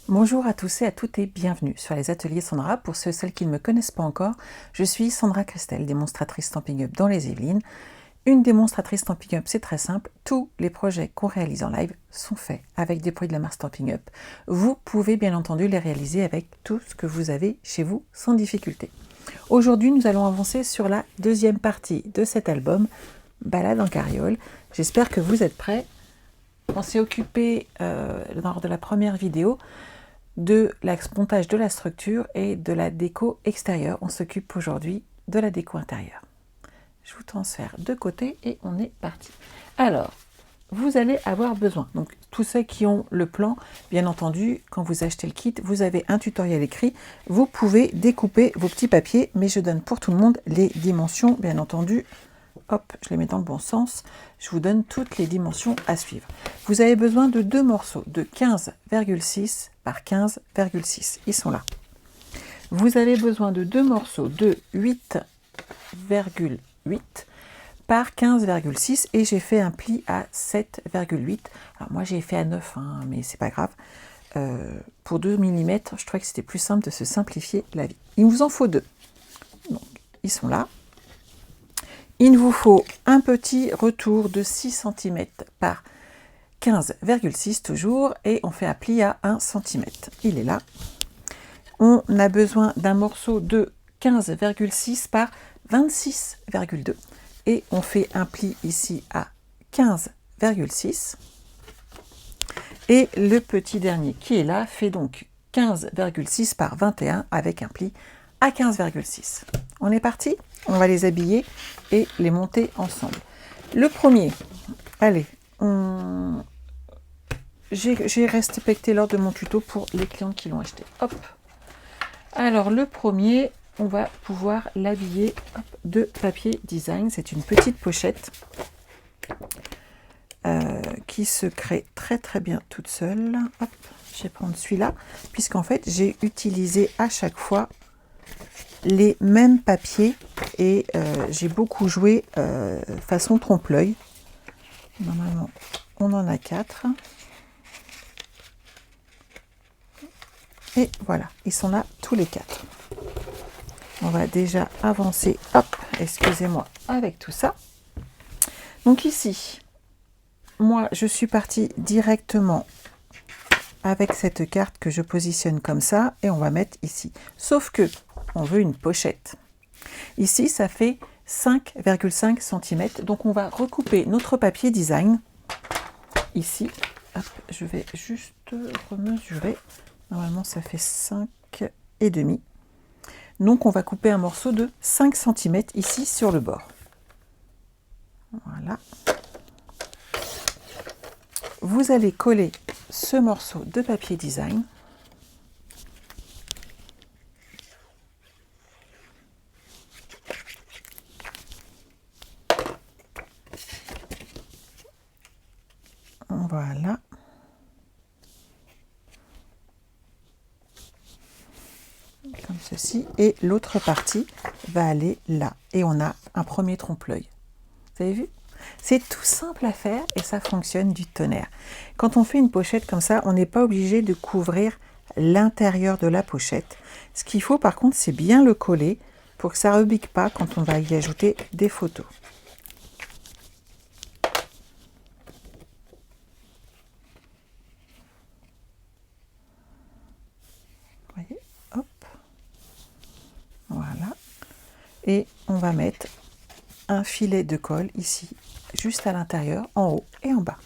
Bonjour à tous et à toutes et bienvenue sur les ateliers Sandra. Pour ceux et celles qui ne me connaissent pas encore, je suis Sandra Christel, démonstratrice Stampin' Up dans les Yvelines. Une démonstratrice Stampin' Up, c'est très simple. Tous les projets qu'on réalise en live sont faits avec des produits de la marque Stampin' Up. Vous pouvez bien entendu les réaliser avec tout ce que vous avez chez vous sans difficulté. Aujourd'hui, nous allons avancer sur la deuxième partie de cet album, Balade en carriole. J'espère que vous êtes prêts. On s'est occupé lors de la première vidéo de l'expontage de la structure et de la déco extérieure. On s'occupe aujourd'hui de la déco intérieure. Je vous transfère de côté et on est parti. Alors, vous allez avoir besoin, donc tous ceux qui ont le plan, bien entendu, quand vous achetez le kit, vous avez un tutoriel écrit. Vous pouvez découper vos petits papiers, mais je donne pour tout le monde les dimensions, bien entendu. Hop, je les mets dans le bon sens. Je vous donne toutes les dimensions à suivre. Vous avez besoin de deux morceaux de 15,6 par 15,6. Ils sont là. Vous avez besoin de deux morceaux de 8,8 par 15,6 et j'ai fait un pli à 7,8. Alors moi j'ai fait à 9, hein, mais c'est pas grave. Pour 2 mm, je trouvais que c'était plus simple de se simplifier la vie. Il vous en faut deux. Donc, ils sont là. Il vous faut un petit retour de 6 cm par 15,6 toujours et on fait un pli à 1 cm. Il est là. On a besoin d'un morceau de 15,6 par 26,2 et on fait un pli ici à 15,6 et le petit dernier qui est là fait donc 15,6 par 21 avec un pli à 15,6. On est parti? On va les habiller et les monter ensemble. Le premier, allez, j'ai respecté l'ordre de mon tuto pour les clients qui l'ont acheté. Hop. Alors le premier, on va pouvoir l'habiller de papier design. C'est une petite pochette qui se crée très bien toute seule. Hop, je vais prendre celui-là, puisqu'en fait j'ai utilisé à chaque fois les mêmes papiers et j'ai beaucoup joué façon trompe-l'œil. Normalement on en a 4 et voilà, ils sont là tous les 4. On va déjà avancer, hop, excusez-moi, avec tout ça. Donc ici, moi je suis partie directement avec cette carte que je positionne comme ça et on va mettre ici. Sauf que on veut une pochette. Ici, ça fait 5,5 cm. Donc, on va recouper notre papier design. Ici, hop, je vais juste remesurer. Normalement, ça fait 5,5. Donc, on va couper un morceau de 5 cm ici sur le bord. Voilà. Vous allez coller ce morceau de papier design. Voilà. Comme ceci. Et l'autre partie va aller là. Et on a un premier trompe-l'œil. Vous avez vu? C'est tout simple à faire et ça fonctionne du tonnerre. Quand on fait une pochette comme ça, on n'est pas obligé de couvrir l'intérieur de la pochette. Ce qu'il faut par contre, c'est bien le coller pour que ça ne rebique pas quand on va y ajouter des photos. Voyez, hop, voilà, et on va mettre un filet de colle ici, juste à l'intérieur, en haut et en bas.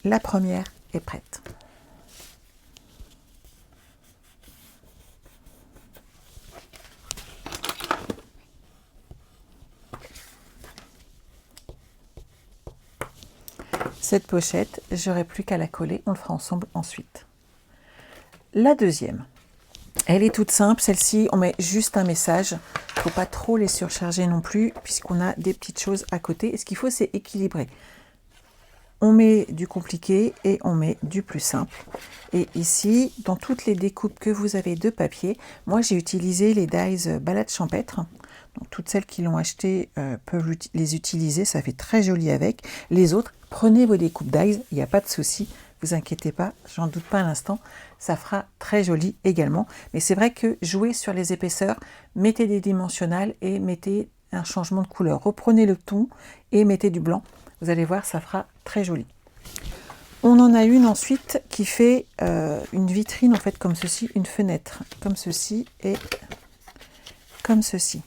La première est prête. Cette pochette, j'aurai plus qu'à la coller, on le fera ensemble ensuite. La deuxième, elle est toute simple, celle-ci, on met juste un message. Il ne faut pas trop les surcharger non plus, puisqu'on a des petites choses à côté. Et ce qu'il faut, c'est équilibrer. On met du compliqué et on met du plus simple. Et ici, dans toutes les découpes que vous avez de papier, moi j'ai utilisé les dies balade champêtre. Donc, toutes celles qui l'ont acheté peuvent les utiliser, ça fait très joli avec. Les autres, prenez vos découpes d'ail, il n'y a pas de souci, vous inquiétez pas, j'en doute pas un instant, ça fera très joli également. Mais c'est vrai que jouez sur les épaisseurs, mettez des dimensionnels et mettez un changement de couleur. Reprenez le ton et mettez du blanc, vous allez voir, ça fera très joli. On en a une ensuite qui fait une vitrine en fait comme ceci, une fenêtre comme ceci et comme ceci.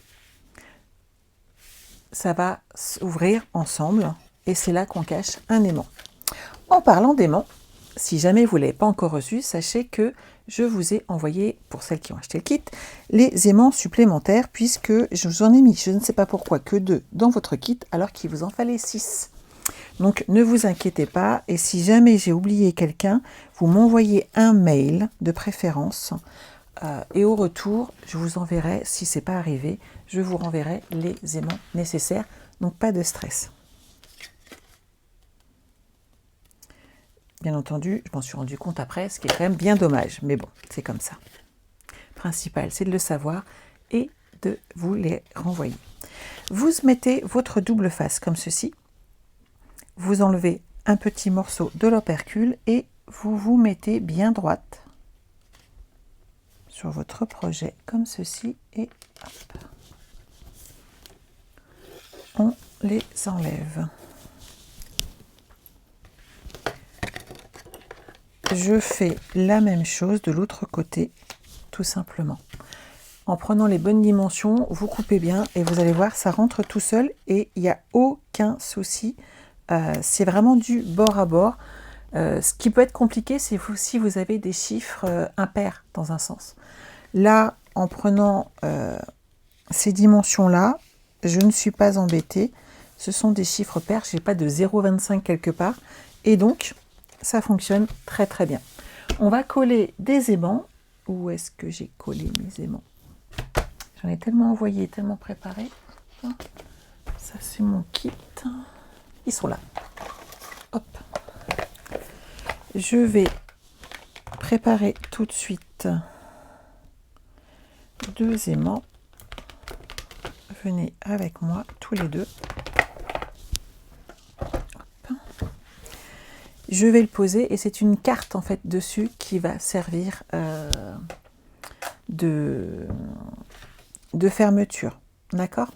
Ça va s'ouvrir ensemble et c'est là qu'on cache un aimant. En parlant d'aimant, si jamais vous ne l'avez pas encore reçu, sachez que je vous ai envoyé, pour celles qui ont acheté le kit, les aimants supplémentaires puisque je vous en ai mis, je ne sais pas pourquoi, que 2 dans votre kit alors qu'il vous en fallait 6. Donc ne vous inquiétez pas et si jamais j'ai oublié quelqu'un, vous m'envoyez un mail de préférence et au retour, je vous enverrai, si ce n'est pas arrivé, je vous renverrai les aimants nécessaires, donc pas de stress. Bien entendu, je m'en suis rendu compte après, ce qui est quand même bien dommage, mais bon, c'est comme ça. Le principal, c'est de le savoir et de vous les renvoyer. Vous mettez votre double face comme ceci, vous enlevez un petit morceau de l'opercule et vous vous mettez bien droite sur votre projet comme ceci et hop, on les enlève. Je fais la même chose de l'autre côté, tout simplement. En prenant les bonnes dimensions, vous coupez bien et vous allez voir, ça rentre tout seul et il n'y a aucun souci. C'est vraiment du bord à bord. Ce qui peut être compliqué, c'est si vous avez des chiffres impairs dans un sens. Là, en prenant ces dimensions-là, je ne suis pas embêtée. Ce sont des chiffres pairs, je n'ai pas de 0,25 quelque part. Et donc, ça fonctionne très très bien. On va coller des aimants. Où est-ce que j'ai collé mes aimants? J'en ai tellement envoyé, tellement préparé. Ça, c'est mon kit. Ils sont là. Hop. Je vais préparer tout de suite 2 aimants. Venez avec moi, tous les 2. Hop. Je vais le poser et c'est une carte en fait dessus qui va servir de fermeture. D'accord?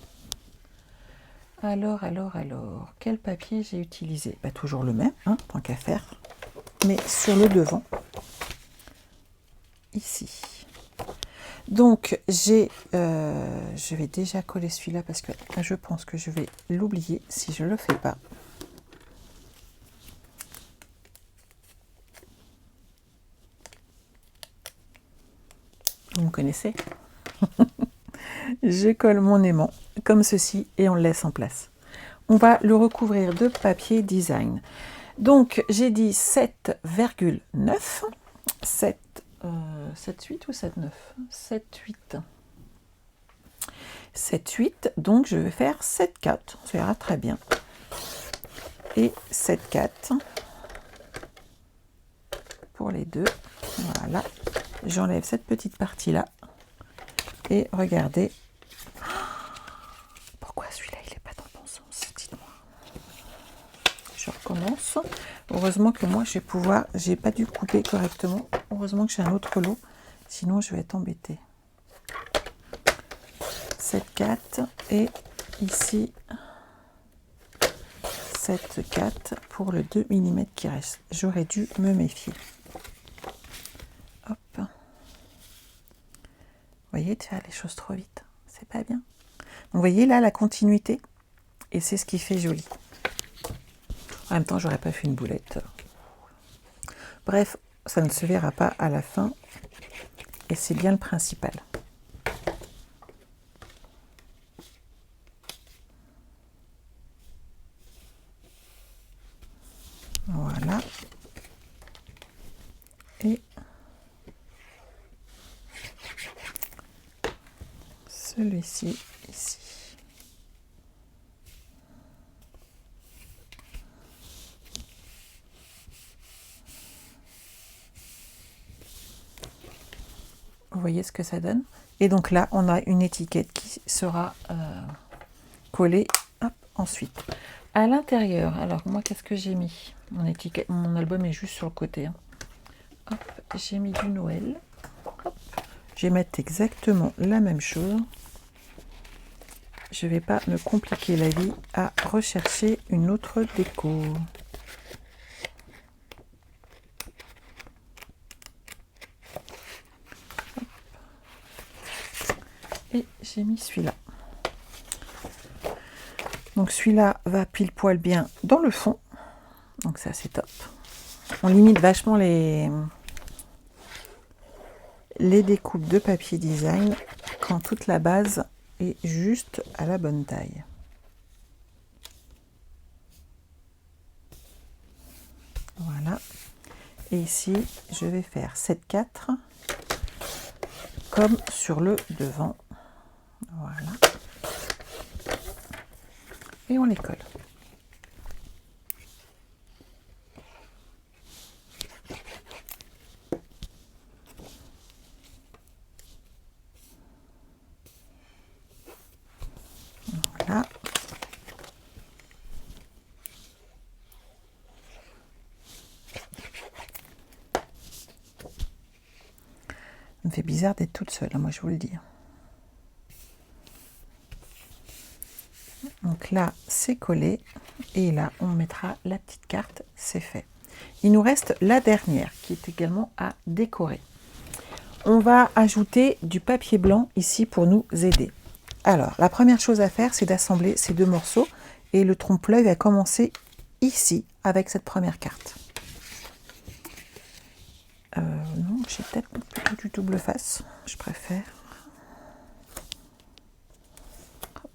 Alors, quel papier j'ai utilisé? Toujours le même, hein, tant qu'à faire, mais sur le devant, ici. Donc, je vais déjà coller celui-là parce que je pense que je vais l'oublier si je ne le fais pas. Vous me connaissez? Je colle mon aimant comme ceci et on le laisse en place. On va le recouvrir de papier design. Donc, j'ai dit 7,9, 7, 7,8 ou 7,9 7,8. 7,8, donc je vais faire 7,4, ça ira très bien. Et 7,4 pour les deux. Voilà, j'enlève cette petite partie-là. Et regardez, pourquoi celui-là il n'est pas dans le bon sens, dites-moi. Je recommence. Heureusement que moi je vais pouvoir, j'ai pas dû couper correctement. Heureusement que j'ai un autre lot, sinon je vais être embêtée. 7,4 et ici 7,4 pour le 2 mm qui reste. J'aurais dû me méfier. Hop. Vous voyez, de faire les choses trop vite, c'est pas bien. Vous voyez là la continuité et c'est ce qui fait joli. En même temps, j'aurais pas fait une boulette. Bref, ça ne se verra pas à la fin et c'est bien le principal. Voilà. Et celui-ci ici. Vous voyez ce que ça donne? Et donc là, on a une étiquette qui sera collée. Hop, ensuite, à l'intérieur, alors moi, qu'est-ce que j'ai mis? Mon étiquette, mon album est juste sur le côté. Hein. Hop, j'ai mis du Noël. Hop. Je vais mettre exactement la même chose. Je ne vais pas me compliquer la vie à rechercher une autre déco. Et j'ai mis celui-là. Donc celui-là va pile poil bien dans le fond. Donc ça c'est top. On limite vachement les découpes de papier design quand toute la base est juste à la bonne taille. Voilà. Et ici, je vais faire 7-4 comme sur le devant. Voilà. Et on les colle. Voilà. Ça me fait bizarre d'être toute seule, hein, moi je vous le dis. Donc là, c'est collé. Et là, on mettra la petite carte, c'est fait. Il nous reste la dernière qui est également à décorer. On va ajouter du papier blanc ici pour nous aider. Alors, la première chose à faire, c'est d'assembler ces deux morceaux. Et le trompe-l'œil va commencer ici, avec cette première carte. Non, j'ai peut-être plutôt du double face, je préfère. Hop.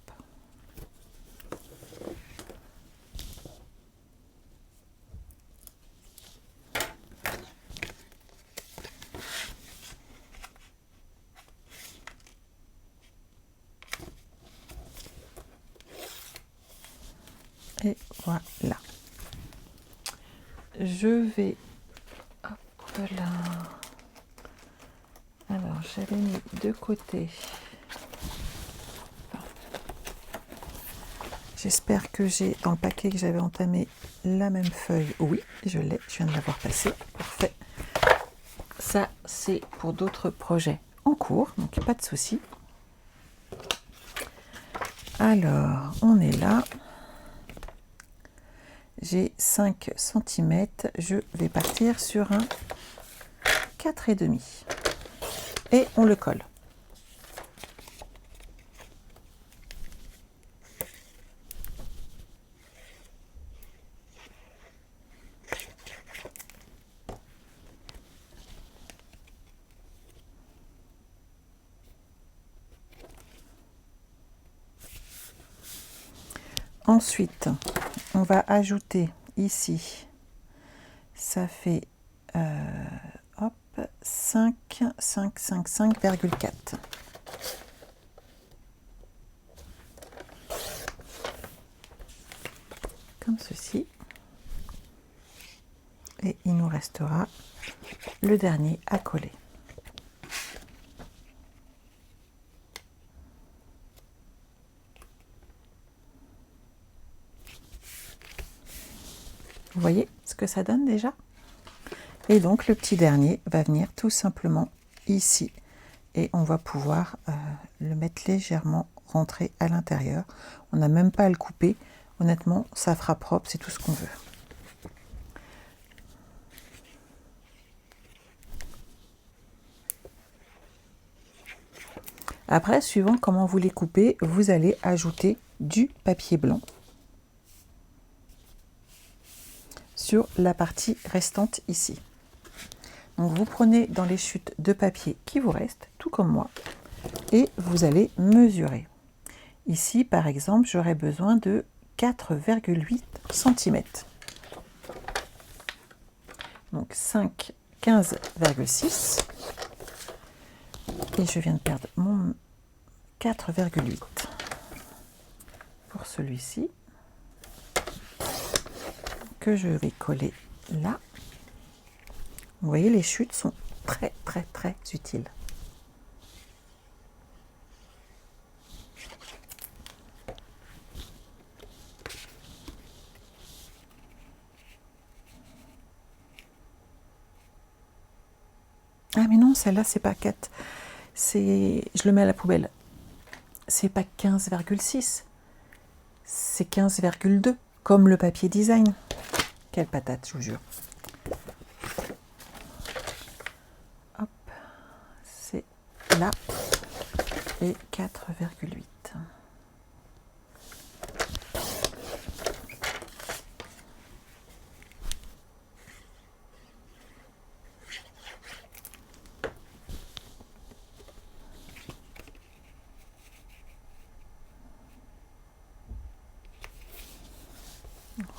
Et voilà. Je vais... Hop là. Alors, j'avais mis de côté. J'espère que j'ai, dans le paquet que j'avais entamé, la même feuille. Oui, je l'ai, je viens de l'avoir passée. Parfait. Ça, c'est pour d'autres projets en cours, donc pas de souci. Alors, on est là. J'ai 5 cm. Je vais partir sur un 4,5. Et on le colle. Ensuite, on va ajouter ici, ça fait hop, 5,4. Comme ceci. Et il nous restera le dernier à coller. Vous voyez ce que ça donne déjà? Et donc le petit dernier va venir tout simplement ici. Et on va pouvoir le mettre légèrement rentré à l'intérieur. On n'a même pas à le couper. Honnêtement, ça fera propre, c'est tout ce qu'on veut. Après, suivant comment vous les coupez, vous allez ajouter du papier blanc sur la partie restante ici. Donc vous prenez dans les chutes de papier qui vous restent, tout comme moi, et vous allez mesurer. Ici, par exemple, j'aurai besoin de 4,8 cm. Donc 15,6. Et je viens de perdre mon 4,8 pour celui-ci, que je vais coller là. Vous voyez, les chutes sont très utiles. Ah mais non, celle-là, c'est pas 4. Je le mets à la poubelle. C'est pas 15,6. C'est 15,2. Comme le papier design. Quelle patate, je vous jure. Hop. C'est là. Et 4,8.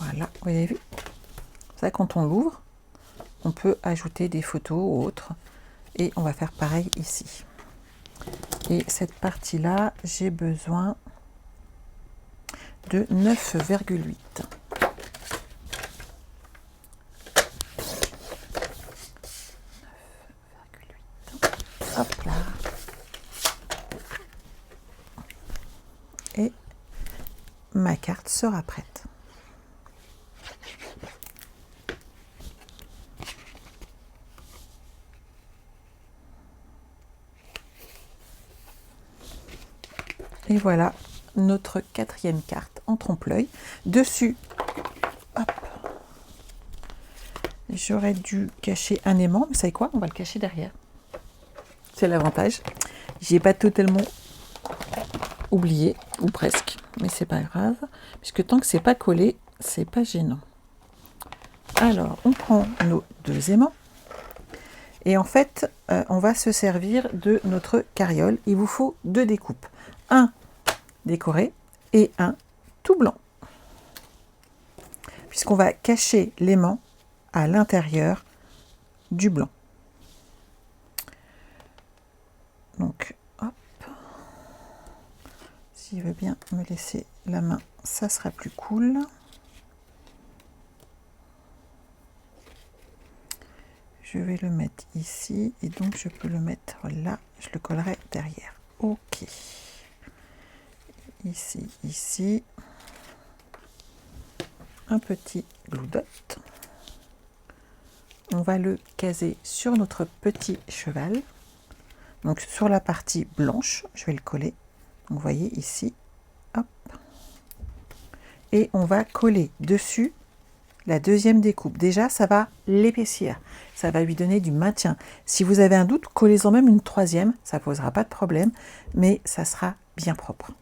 Voilà, vous avez vu. Ça, quand on l'ouvre, on peut ajouter des photos ou autres. Et on va faire pareil ici. Et cette partie-là, j'ai besoin de 9,8. Hop là. Et ma carte sera prête. Et voilà notre 4e carte en trompe-l'œil. Dessus, hop, j'aurais dû cacher un aimant, mais vous savez quoi? On va le cacher derrière. C'est l'avantage. J'ai pas totalement oublié, ou presque, mais c'est pas grave, puisque tant que c'est pas collé, c'est pas gênant. Alors, on prend nos 2 aimants. Et en fait, on va se servir de notre carriole. Il vous faut 2 découpes. Un décoré et un tout blanc. Puisqu'on va cacher l'aimant à l'intérieur du blanc. Donc, hop. S'il veut bien me laisser la main, ça sera plus cool. Je vais le mettre ici et donc je peux le mettre là. Je le collerai derrière. Ok. Ici, ici. Un petit glue dot. On va le caser sur notre petit cheval. Donc sur la partie blanche, je vais le coller. Donc vous voyez ici. Hop. Et on va coller dessus la 2e découpe. Déjà, ça va l'épaissir. Ça va lui donner du maintien. Si vous avez un doute, collez-en même une 3e. Ça ne posera pas de problème, mais ça sera bien propre.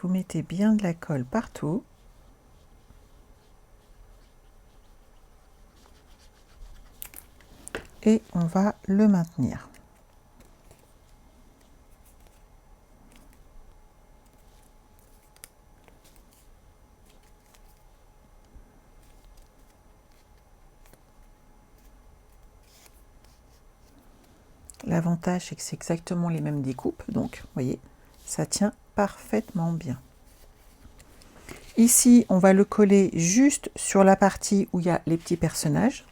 Vous mettez bien de la colle partout. Et on va le maintenir. L'avantage, c'est que c'est exactement les mêmes découpes. Donc, vous voyez, ça tient parfaitement bien. Ici, on va le coller juste sur la partie où il y a les petits personnages.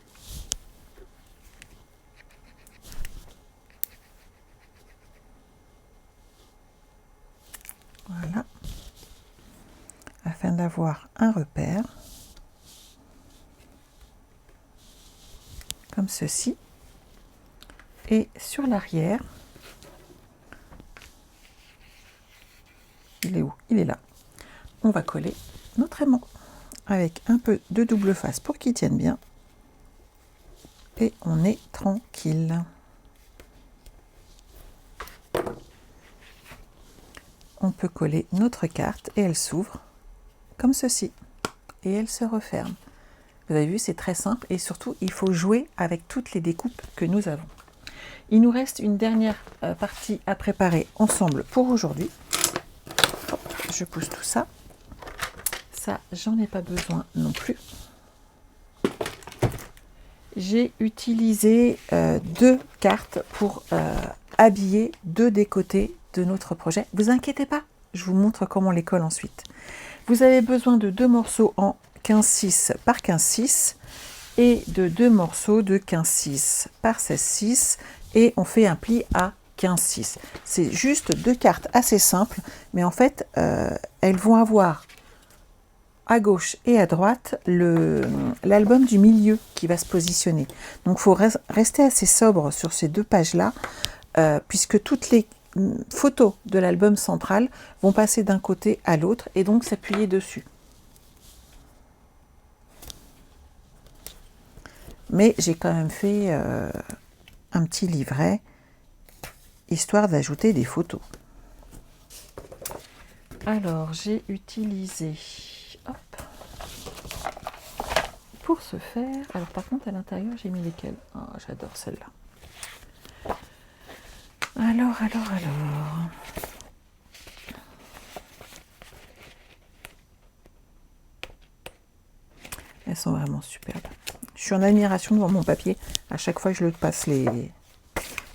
Voilà. Afin d'avoir un repère. Comme ceci. Et sur l'arrière, il est où? Il est là. On va coller notre aimant avec un peu de double face pour qu'il tienne bien. Et on est tranquille. On peut coller notre carte et elle s'ouvre comme ceci. Et elle se referme. Vous avez vu, c'est très simple et surtout, il faut jouer avec toutes les découpes que nous avons. Il nous reste une dernière partie à préparer ensemble pour aujourd'hui. Je pousse tout ça. Ça, j'en ai pas besoin non plus. J'ai utilisé 2 cartes pour habiller 2 des côtés de notre projet. Vous inquiétez pas, je vous montre comment on les colle ensuite. Vous avez besoin de 2 morceaux en 15,6 par 15,6 et de 2 morceaux de 15,6 par 16,6 et on fait un pli à 15,6. C'est juste 2 cartes assez simples, mais en fait, elles vont avoir à gauche et à droite l'album du milieu qui va se positionner. Donc il faut rester assez sobre sur ces deux pages-là, puisque toutes les photos de l'album central vont passer d'un côté à l'autre et donc s'appuyer dessus. Mais j'ai quand même fait un petit livret, histoire d'ajouter des photos. Alors, j'ai utilisé, hop, pour ce faire, alors par contre à l'intérieur j'ai mis lesquelles? Oh, j'adore celle-là. Alors. Elles sont vraiment superbes. Je suis en admiration devant mon papier à chaque fois que je le passe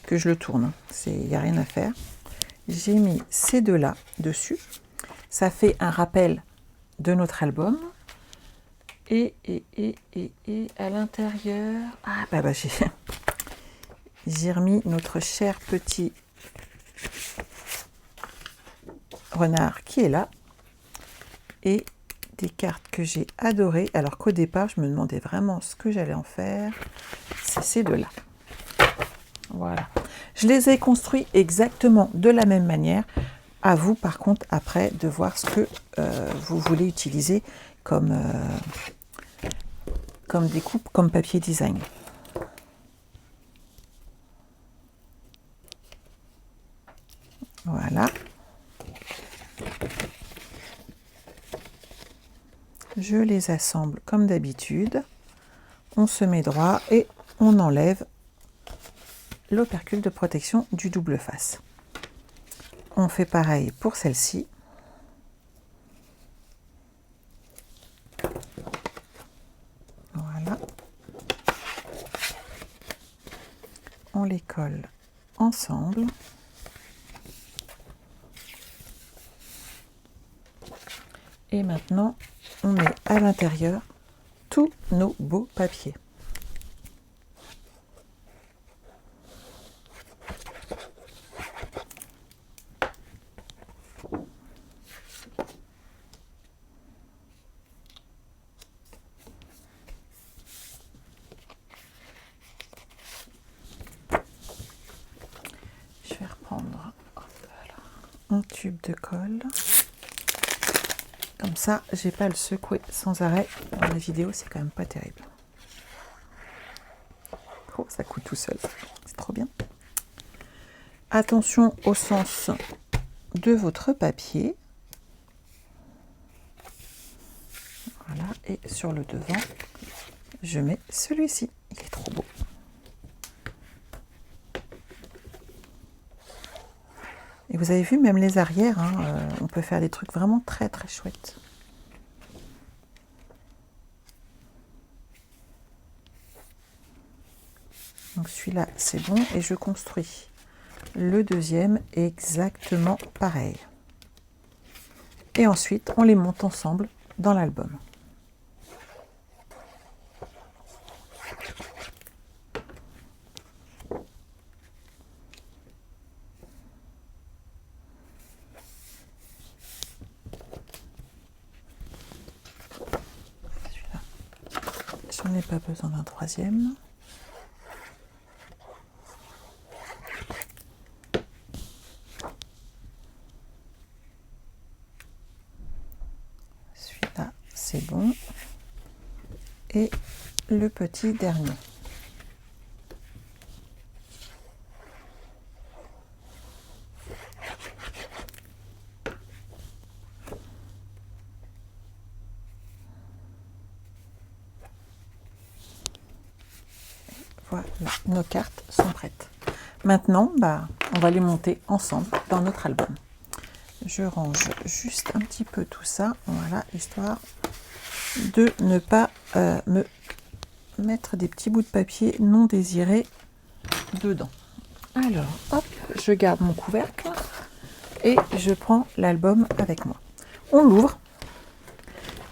que je le tourne. Il n'y a rien à faire. J'ai mis ces deux-là dessus. Ça fait un rappel de notre album. Et à l'intérieur... Ah bah j'ai remis notre cher petit renard qui est là. Et des cartes que j'ai adorées, alors qu'au départ je me demandais vraiment ce que j'allais en faire. C'est ces deux-là. Voilà. Je les ai construits exactement de la même manière. À vous par contre après de voir ce que vous voulez utiliser comme découpe, comme papier design. Voilà. Je les assemble comme d'habitude. On se met droit et on enlève l'opercule de protection du double face. On fait pareil pour celle-ci. Voilà. On les colle ensemble. Et maintenant, on met à l'intérieur tous nos beaux papiers. Je vais reprendre un tube de colle. Comme ça, j'ai pas à le secouer sans arrêt. Dans la vidéo, c'est quand même pas terrible. Oh, ça coule tout seul. C'est trop bien. Attention au sens de votre papier. Voilà. Et sur le devant, je mets celui-ci. Il est trop beau. Et vous avez vu, même les arrières, hein, on peut faire des trucs vraiment très très chouettes. Donc celui-là, c'est bon. Et je construis le deuxième exactement pareil. Et ensuite, on les monte ensemble dans l'album. Je n'ai pas besoin d'un troisième. Celui-là, c'est bon. Et le petit dernier. Voilà, nos cartes sont prêtes. Maintenant, on va les monter ensemble dans notre album. Je range juste un petit peu tout ça, voilà, histoire de ne pas me mettre des petits bouts de papier non désirés dedans. Alors, hop, je garde mon couvercle et je prends l'album avec moi. On l'ouvre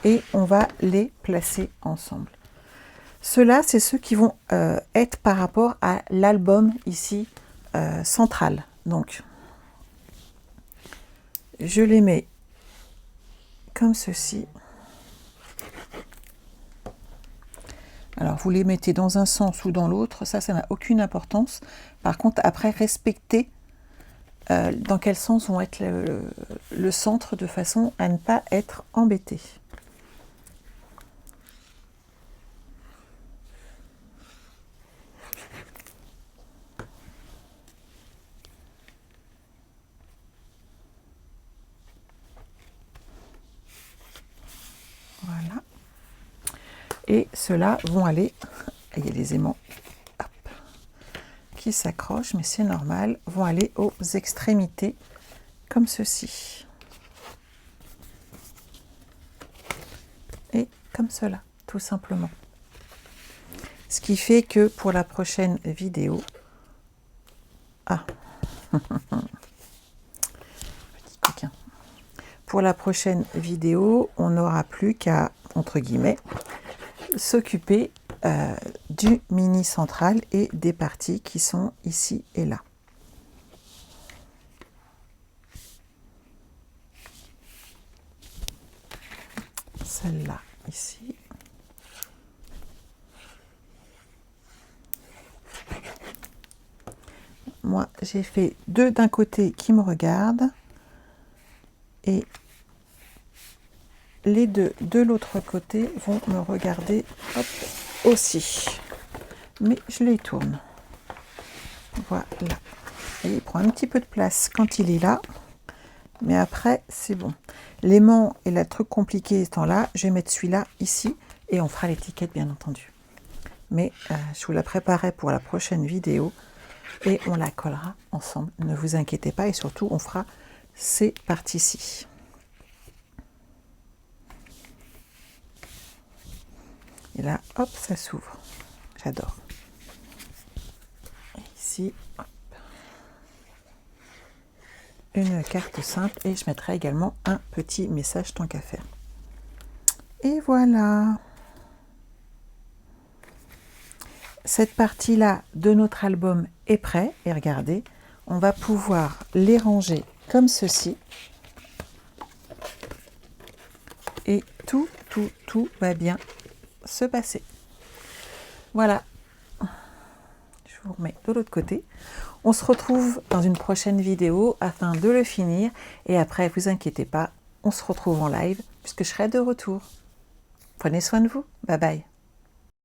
et on va les placer ensemble. Ceux-là, c'est ceux qui vont être par rapport à l'album ici central. Donc, je les mets comme ceci. Alors, vous les mettez dans un sens ou dans l'autre, ça n'a aucune importance. Par contre, après, respectez dans quel sens vont être le centre de façon à ne pas être embêté. Voilà. Et ceux-là vont aller, il y a des aimants qui s'accrochent, mais c'est normal, vont aller aux extrémités, comme ceci. Et comme cela, tout simplement. Ce qui fait que pour la prochaine vidéo... Ah petit coquin. Pour la prochaine vidéo, on n'aura plus qu'à, entre guillemets, s'occuper du mini central et des parties qui sont ici et là. Celle-là, ici. Moi, j'ai fait deux d'un côté qui me regardent et les deux de l'autre côté vont me regarder aussi. Mais je les tourne. Voilà. Et il prend un petit peu de place quand il est là. Mais après, c'est bon. L'aimant et le truc compliqué étant là, je vais mettre celui-là ici et on fera l'étiquette, bien entendu. Mais je vous la préparerai pour la prochaine vidéo et on la collera ensemble. Ne vous inquiétez pas et surtout, on fera ces parties-ci. Et là, hop, ça s'ouvre. J'adore. Ici, hop. Une carte simple et je mettrai également un petit message tant qu'à faire. Et voilà. Cette partie-là de notre album est prête et regardez, on va pouvoir les ranger comme ceci. Et tout va bien se passer. Voilà. Je vous remets de l'autre côté. On se retrouve dans une prochaine vidéo afin de le finir. Et après, vous inquiétez pas, on se retrouve en live puisque je serai de retour. Prenez soin de vous. Bye bye.